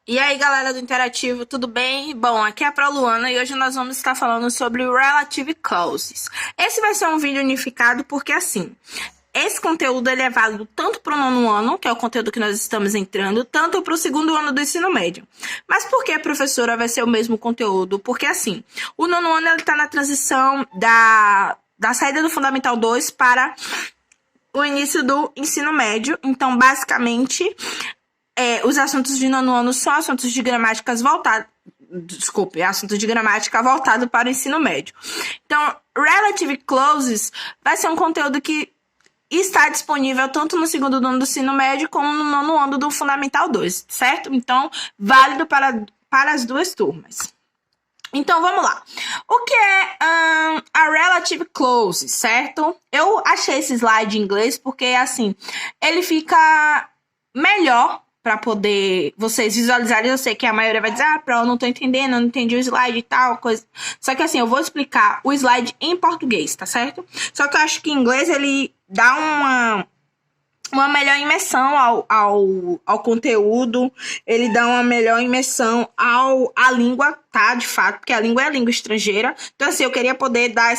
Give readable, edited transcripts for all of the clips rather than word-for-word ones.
E aí, galera do Interativo, tudo bem? Bom, aqui é a Pro Luana e hoje nós vamos estar falando sobre o Relative Clauses. Esse vai ser um vídeo unificado porque, assim, esse conteúdo ele é válido tanto para o nono ano, que é o conteúdo que nós estamos entrando, tanto para o segundo ano do ensino médio. Mas por que, professora, vai ser o mesmo conteúdo? Porque, assim, o nono ano está na transição da saída do Fundamental 2 para o início do ensino médio. Então, basicamente, os assuntos de nono ano são assuntos de gramática voltados. Desculpe, assuntos de gramática voltado para o ensino médio. Então, Relative Clauses vai ser um conteúdo que está disponível tanto no segundo ano do ensino médio como no nono ano do Fundamental 2, certo? Então, válido para as duas turmas. Então, vamos lá. O que é a Relative Clause, certo? Eu achei esse slide em inglês porque, assim, ele fica melhor para poder vocês visualizarem. Eu sei que a maioria vai dizer, eu não tô entendendo, eu não entendi o slide e tal, coisa. Só que, assim, eu vou explicar o slide em português, tá certo? Só que eu acho que em inglês ele dá uma melhor imersão ao conteúdo, ele dá uma melhor imersão à língua, tá? De fato, porque a língua é a língua estrangeira. Então, assim, eu queria poder dar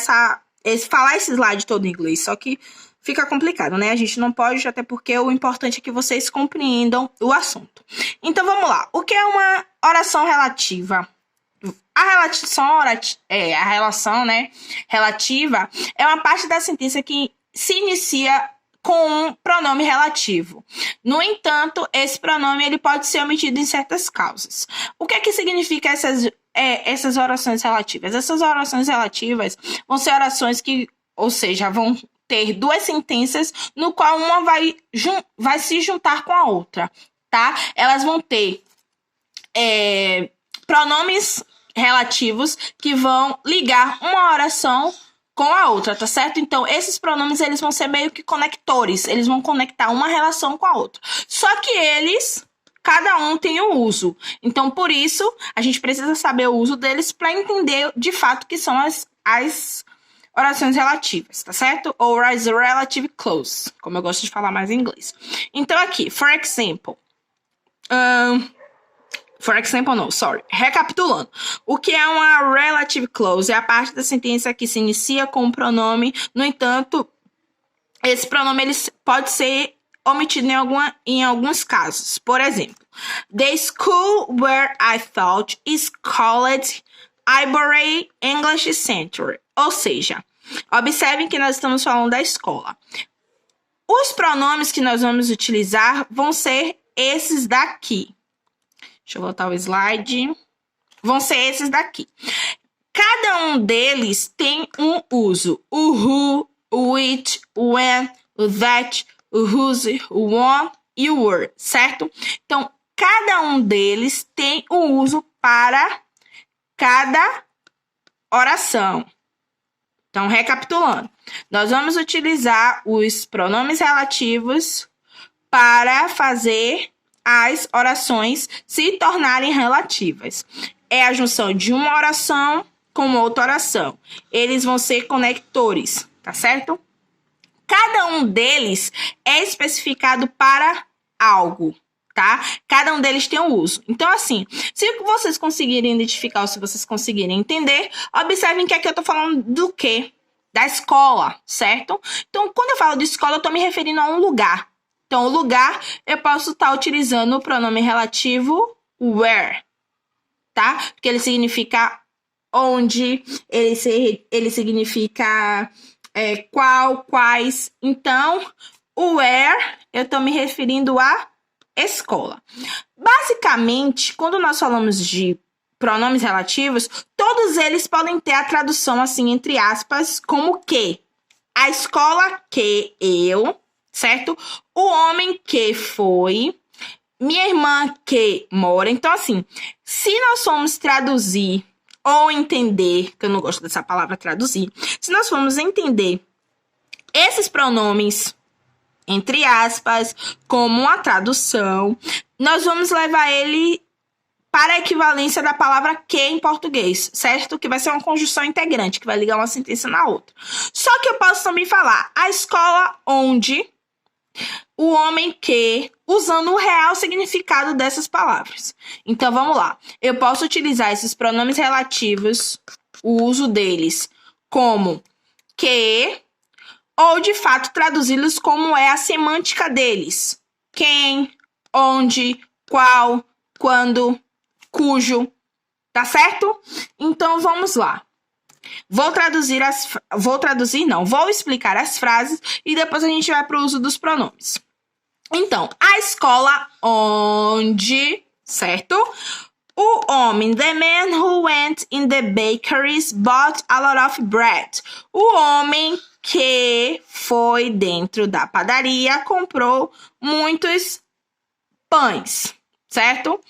falar esse slide todo em inglês, só que fica complicado, né? A gente não pode, até porque o importante é que vocês compreendam o assunto. Então, vamos lá. O que é uma oração relativa? A relação, né, relativa é uma parte da sentença que se inicia com um pronome relativo. No entanto, esse pronome ele pode ser omitido em certas causas. O que é que significa essas orações relativas? Essas orações relativas vão ser orações que, ou seja, vão ter duas sentenças no qual uma vai se juntar com a outra, tá? Elas vão ter pronomes relativos que vão ligar uma oração com a outra, tá certo? Então, esses pronomes, eles vão ser meio que conectores. Eles vão conectar uma relação com a outra. Só que cada um tem um uso. Então, por isso, a gente precisa saber o uso deles para entender, de fato, o que são as orações relativas, tá certo? Ou as relative clause, como eu gosto de falar mais em inglês. Então, aqui, for example, recapitulando. O que é uma relative clause? É a parte da sentença que se inicia com um pronome. No entanto, esse pronome ele pode ser omitido em alguns casos. Por exemplo, the school where I taught is called Ivory English Center. Ou seja, observem que nós estamos falando da escola. Os pronomes que nós vamos utilizar vão ser esses daqui. Deixa eu voltar o slide. Vão ser esses daqui. Cada um deles tem um uso. O who, o which, o when, o that, o whose, o one e o were, certo? Então, cada um deles tem um uso para cada oração. Então, recapitulando. Nós vamos utilizar os pronomes relativos para fazer as orações se tornarem relativas. É a junção de uma oração com outra oração. Eles vão ser conectores, tá certo? Cada um deles é especificado para algo, tá? Cada um deles tem um uso. Então, assim, se vocês conseguirem identificar ou se vocês conseguirem entender, observem que aqui eu tô falando do quê? Da escola, certo? Então, quando eu falo de escola, eu tô me referindo a um lugar. Então, o lugar, eu posso estar utilizando o pronome relativo where, tá? Porque ele significa onde, ele significa qual, quais. Então, o where, eu estou me referindo à escola. Basicamente, quando nós falamos de pronomes relativos, todos eles podem ter a tradução, assim, entre aspas, como que a escola que eu... certo? O homem que foi, minha irmã que mora. Então, assim, se nós formos traduzir ou entender, que eu não gosto dessa palavra traduzir, se nós formos entender esses pronomes, entre aspas, como uma tradução, nós vamos levar ele para a equivalência da palavra que em português, certo? Que vai ser uma conjunção integrante, que vai ligar uma sentença na outra. Só que eu posso também falar a escola onde... o homem que, usando o real significado dessas palavras. Então, vamos lá. Eu posso utilizar esses pronomes relativos, o uso deles, como que, ou de fato traduzi-los como é a semântica deles. Quem, onde, qual, quando, cujo. Tá certo? Então, vamos lá. Vou explicar as frases e depois a gente vai para o uso dos pronomes. Então, a escola onde, certo? O homem, the man who went in the bakeries bought a lot of bread. O homem que foi dentro da padaria comprou muitos pães, certo?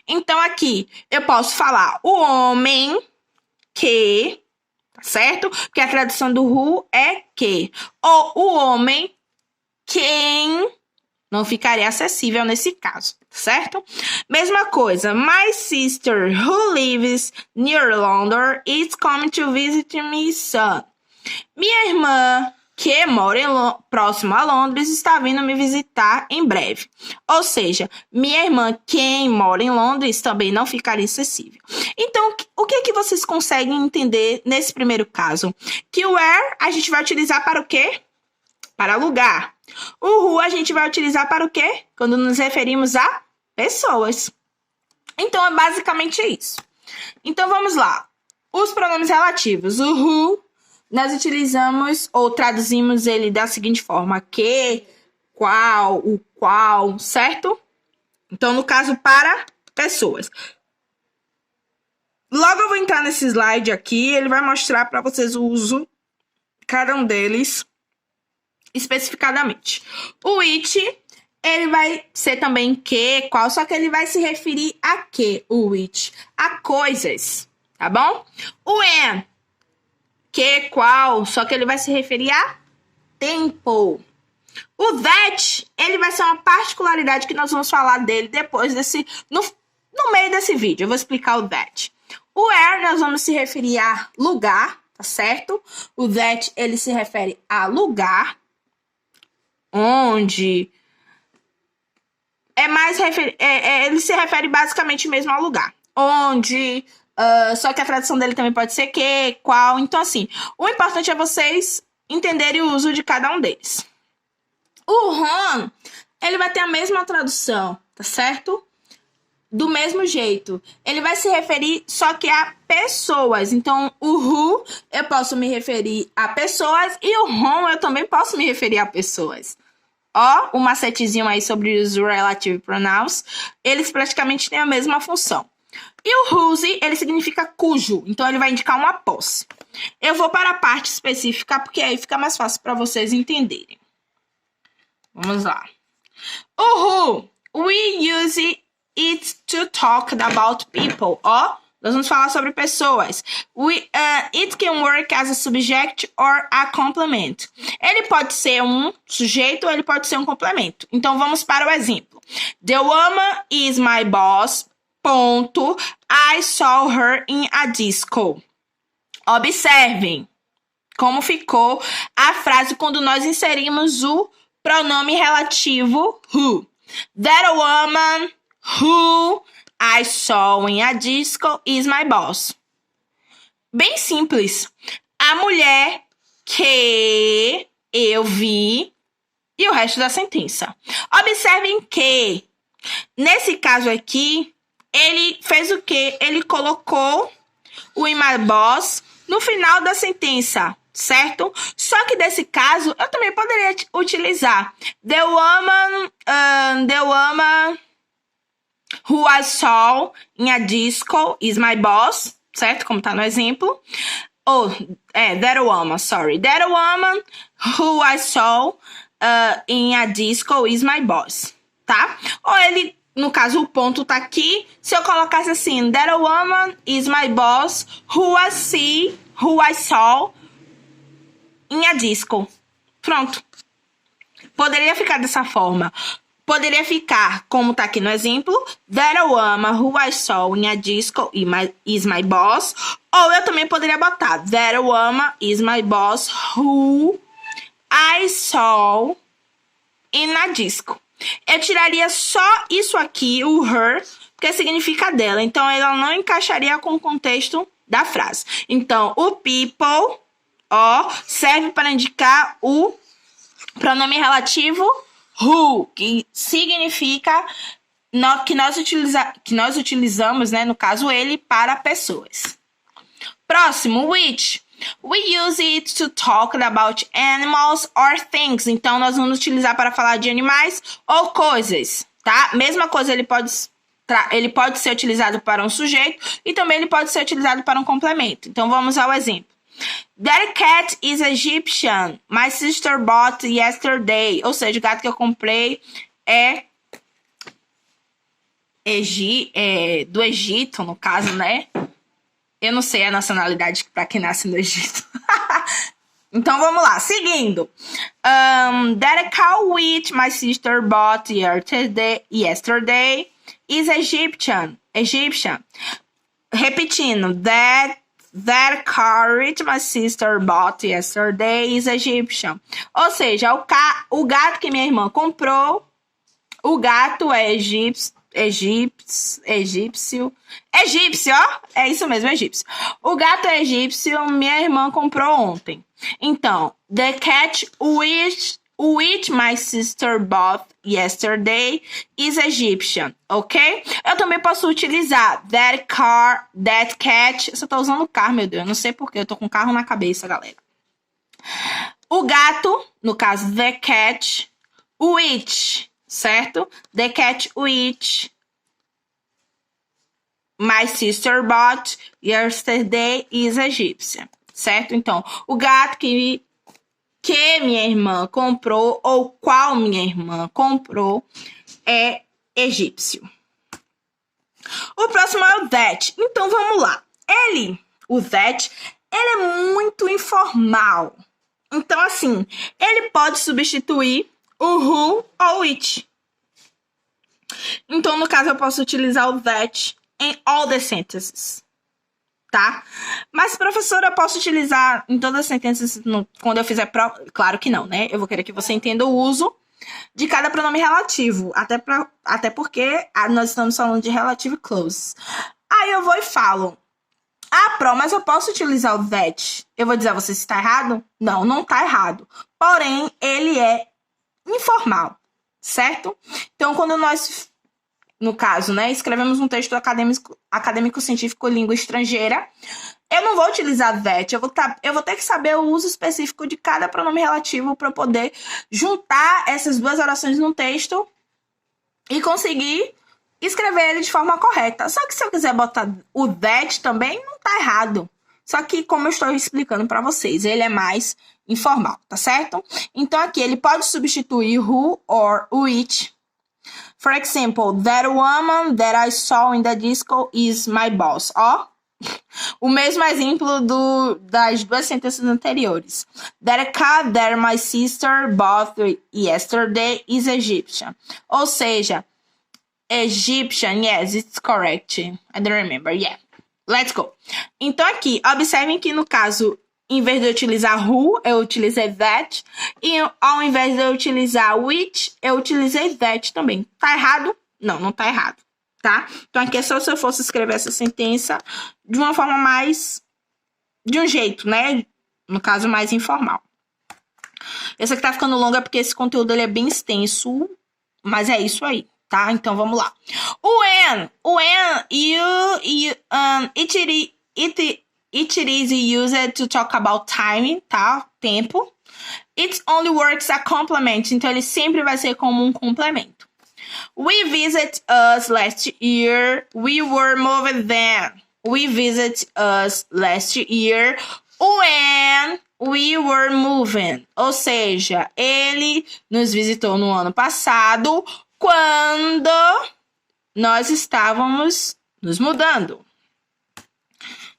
Então, aqui eu posso falar o homem que, tá certo? Porque a tradução do who é que. Ou o homem quem não ficaria acessível nesse caso, certo? Mesma coisa. My sister who lives near London is coming to visit me soon. Minha irmã que mora próximo a Londres está vindo me visitar em breve. Ou seja, minha irmã quem mora em Londres também não ficaria acessível. Então, o que é que vocês conseguem entender nesse primeiro caso? Que o where a gente vai utilizar para o quê? Para lugar. O who a gente vai utilizar para o quê? Quando nos referimos a pessoas. Então, é basicamente isso. Então, vamos lá. Os pronomes relativos. O who, nós utilizamos ou traduzimos ele da seguinte forma. Que, qual, o qual, certo? Então, no caso, para pessoas. Logo eu vou entrar nesse slide aqui. Ele vai mostrar para vocês o uso, cada um deles, especificadamente. O which, ele vai ser também que, qual, só que ele vai se referir a que, o which? A coisas, tá bom? O when, que, qual, só que ele vai se referir a tempo. O that, ele vai ser uma particularidade que nós vamos falar dele depois no meio desse vídeo. Eu vou explicar o that. O where, nós vamos se referir a lugar, tá certo? O that, ele se refere a lugar, onde ele se refere basicamente mesmo ao lugar. Onde, só que a tradução dele também pode ser que, qual. Então, assim, o importante é vocês entenderem o uso de cada um deles. O whom, ele vai ter a mesma tradução, tá certo? Do mesmo jeito. Ele vai se referir só que a pessoas. Então, o who, eu posso me referir a pessoas e o whom, eu também posso me referir a pessoas. Ó, um macetezinho aí sobre os relative pronouns. Eles praticamente têm a mesma função. E o whose, ele significa cujo. Então, ele vai indicar uma posse. Eu vou para a parte específica, porque aí fica mais fácil para vocês entenderem. Vamos lá. O who, we use it to talk about people. Ó, nós vamos falar sobre pessoas. It can work as a subject or a complement. Ele pode ser um sujeito ou ele pode ser um complemento. Então, vamos para o exemplo. The woman is my boss. Ponto. I saw her in a disco. Observem como ficou a frase quando nós inserimos o pronome relativo who. That woman who I saw in a disco is my boss. Bem simples. A mulher que eu vi e o resto da sentença. Observem que, nesse caso aqui, ele fez o quê? Ele colocou o in my boss no final da sentença, certo? Só que nesse caso, eu também poderia utilizar the woman who I saw in a disco is my boss, certo? Como tá no exemplo. That woman, sorry. That woman who I saw in a disco is my boss, tá? Ou ele, no caso, o ponto tá aqui. Se eu colocasse assim, that woman is my boss who I saw in a disco. Pronto. Poderia ficar dessa forma. Poderia ficar, como tá aqui no exemplo, that woman who I saw in a disco is my boss. Ou eu também poderia botar that woman is my boss who I saw e na disco. Eu tiraria só isso aqui, o her, porque significa dela. Então, ela não encaixaria com o contexto da frase. Então, o people, serve para indicar o pronome relativo who, que significa que nós utilizamos, né, no caso ele, para pessoas. Próximo, which. We use it to talk about animals or things. Então, nós vamos utilizar para falar de animais ou coisas, tá? Mesma coisa, ele pode ser utilizado para um sujeito e também ele pode ser utilizado para um complemento. Então, vamos ao exemplo. That cat is Egyptian. My sister bought yesterday. Ou seja, o gato que eu comprei é do Egito, no caso, né? Eu não sei a nacionalidade para quem nasce no Egito. Então, vamos lá. Seguindo. That cow which my sister bought yesterday is Egyptian. Repetindo. That car which my sister bought yesterday is Egyptian. Ou seja, o gato que minha irmã comprou, o gato é egípcio, ó. É isso mesmo, egípcio. O gato é egípcio, minha irmã comprou ontem. Então, the cat which my sister bought yesterday is Egyptian, ok? Eu também posso utilizar that cat. Eu só tô usando car, meu Deus. Eu não sei porquê, eu tô com carro na cabeça, galera. O gato, no caso, the cat which, certo? The cat which my sister bought yesterday is Egyptian, certo? Então, o gato que minha irmã comprou, ou qual minha irmã comprou, é egípcio. O próximo é o that. Então, vamos lá. O that, ele é muito informal. Então, assim, ele pode substituir o who ou it. Então, no caso, eu posso utilizar o that em all the sentences, tá? Mas, professora, eu posso utilizar em todas as sentenças quando eu fizer prova? Claro que não, né? Eu vou querer que você entenda o uso de cada pronome relativo, até porque nós estamos falando de relative clause. Aí eu vou e falo, mas eu posso utilizar o that. Eu vou dizer a você se tá errado? Não, não tá errado. Porém, ele é informal, certo? Então, quando nós, no caso, né, escrevemos um texto acadêmico científico língua estrangeira, eu não vou utilizar that, eu vou ter que saber o uso específico de cada pronome relativo para poder juntar essas duas orações num texto e conseguir escrever ele de forma correta. Só que se eu quiser botar o that também, não tá errado. Só que, como eu estou explicando para vocês, ele é mais informal, tá certo? Então, aqui, ele pode substituir who or which. For example, that woman that I saw in the disco is my boss. O mesmo exemplo das duas sentenças anteriores. That cat that my sister bought yesterday is Egyptian. Ou seja, Egyptian, yes, it's correct. I don't remember, yeah. Let's go. Então, aqui, observem que no caso, em vez de eu utilizar who, eu utilizei that. E ao invés de eu utilizar which, eu utilizei that também. Tá errado? Não, não tá errado, tá? Então, aqui é só se eu fosse escrever essa sentença de uma forma mais... de um jeito, né? No caso, mais informal. Essa aqui tá ficando longa porque esse conteúdo ele é bem extenso, mas é isso aí, tá? Então, vamos lá. It is used to talk about time, tá? Tempo. It only works a complement. Então, ele sempre vai ser como um complemento. We visit us last year. We were moved then. We visit us last year when we were moving. Ou seja, ele nos visitou no ano passado quando nós estávamos nos mudando.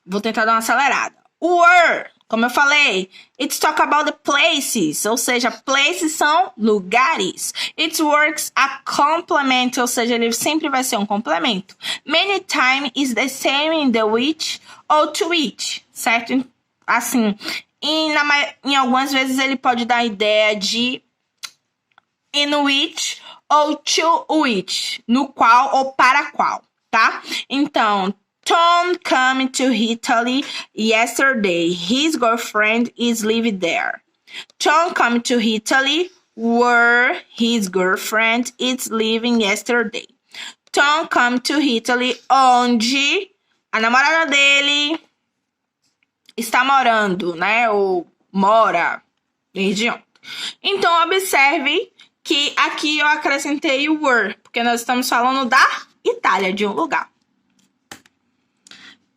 Vou tentar dar uma acelerada. Were, como eu falei, it's talk about the places, ou seja, places são lugares. It works a complement, ou seja, ele sempre vai ser um complemento. Many times is the same in the which ou to which, certo? Assim, em algumas vezes ele pode dar a ideia de in which ou to which, no qual ou para qual, tá? Então, Tom came to Italy yesterday. His girlfriend is living there. Tom came to Italy where his girlfriend is living yesterday. Tom came to Italy onde a namorada dele está morando, né? Ou mora, desde ontem. Então, observe que aqui eu acrescentei o were, porque nós estamos falando da Itália, de um lugar.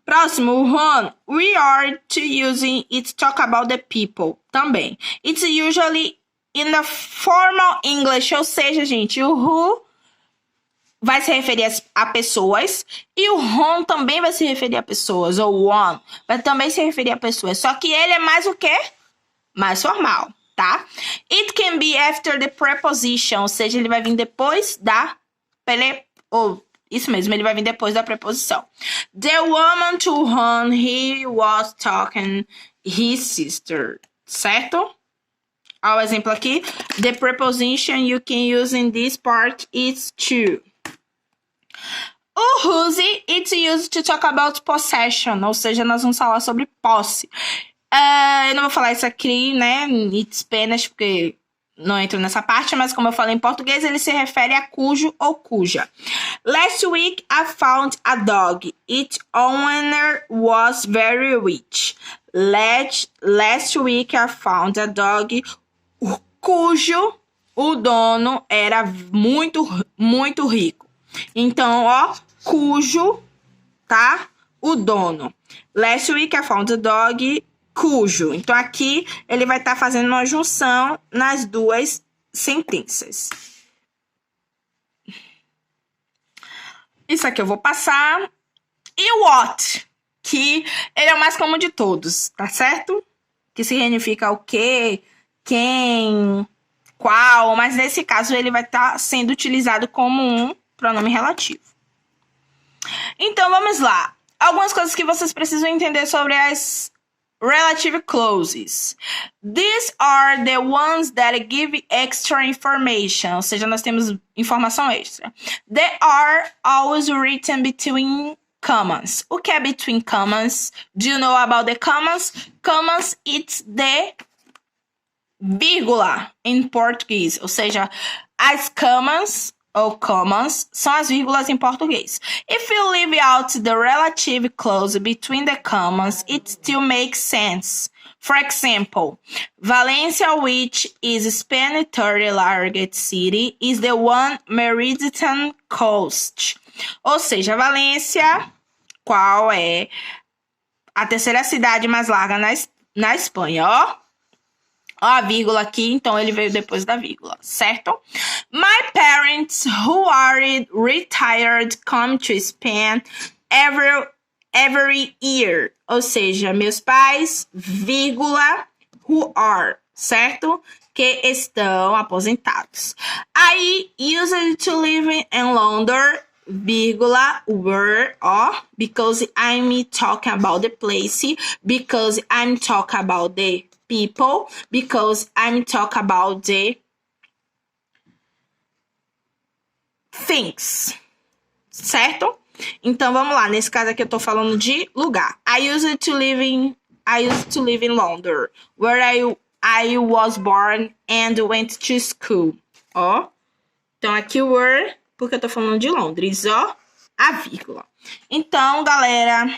Próximo, Ron. We are to using it to talk about the people. Também. It's usually in the formal English, ou seja, gente, o who vai se referir a pessoas e o Ron também vai se referir a pessoas, ou one vai também se referir a pessoas, só que ele é mais o quê? Mais formal, tá? It can be after the preposition, ou seja, ele vai vir depois da isso mesmo, ele vai vir depois da preposição. The woman to whom he was talking, his sister, certo? Olha o exemplo aqui. The preposition you can use in this part is to. O whose, it's used to talk about possession, ou seja, nós vamos falar sobre posse. Eu não vou falar isso aqui, né, it's Spanish, porque não entro nessa parte, mas como eu falei em português, ele se refere a cujo ou cuja. Last week I found a dog. Its owner was very rich. Last week I found a dog cujo o dono era muito, muito rico. Então, ó, cujo, tá? O dono. Last week I found a dog cujo. Então, aqui ele vai estar fazendo uma junção nas duas sentenças. Isso aqui eu vou passar. E o what, que ele é o mais comum de todos, tá certo? Que significa o quê, quem, qual, mas nesse caso ele vai estar sendo utilizado como um pronome relativo. Então, vamos lá. Algumas coisas que vocês precisam entender sobre as relative clauses. These are the ones that give extra information. Ou seja, nós temos informação extra. They are always written between commas. O que é between commas? Do you know about the commas? Commas, it's the vírgula em português. Ou seja, as commas ou commas são as vírgulas em português. If you leave out the relative clause between the commas, it still makes sense. For example, Valencia, which is Spain's third largest city, is the one Mediterranean coast. Ou seja, Valência, qual é a terceira cidade mais larga na Espanha, ó. Ó a vírgula aqui, então ele veio depois da vírgula, certo? My parents, who are retired, come to Spain every year. Ou seja, meus pais, vírgula, who are, certo? Que estão aposentados. I used to live in London, vírgula, were, ó, because I'm talking about the place, because I'm talking about the people, because I'm talking about the things, certo? Então, vamos lá. Nesse caso aqui, eu tô falando de lugar. I used to live in London, where I was born and went to school. Ó. Então, aqui were, porque eu tô falando de Londres, ó. A vírgula. Então, galera,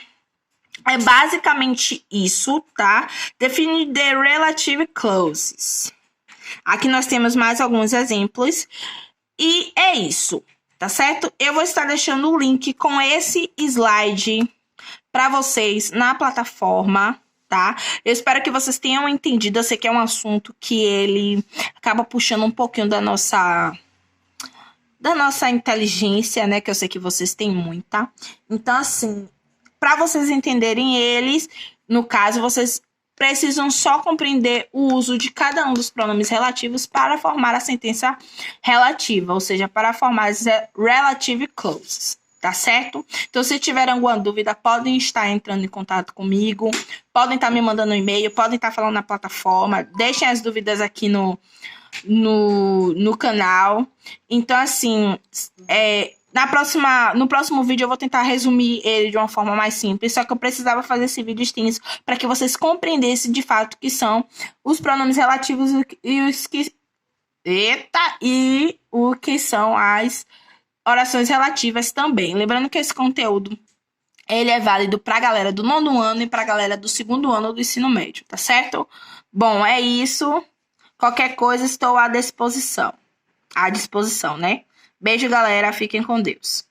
é basicamente isso, tá? Define the relative clauses. Aqui nós temos mais alguns exemplos. E é isso, tá certo? Eu vou estar deixando o link com esse slide para vocês na plataforma, tá? Eu espero que vocês tenham entendido. Eu sei que é um assunto que ele acaba puxando um pouquinho da nossa inteligência, né? Que eu sei que vocês têm muita. Então, assim, para vocês entenderem eles, no caso, vocês precisam só compreender o uso de cada um dos pronomes relativos para formar a sentença relativa, ou seja, para formar as relative clauses, tá certo? Então, se tiverem alguma dúvida, podem estar entrando em contato comigo, podem estar me mandando um e-mail, podem estar falando na plataforma, deixem as dúvidas aqui no canal. Então, assim, no próximo vídeo eu vou tentar resumir ele de uma forma mais simples, só que eu precisava fazer esse vídeo extenso para que vocês compreendessem de fato o que são os pronomes relativos e o que são as orações relativas também. Lembrando que esse conteúdo ele é válido para a galera do 9º ano e para a galera do 2º ano do ensino médio, tá certo? Bom, é isso. Qualquer coisa, estou à disposição. À disposição, né? Beijo, galera. Fiquem com Deus.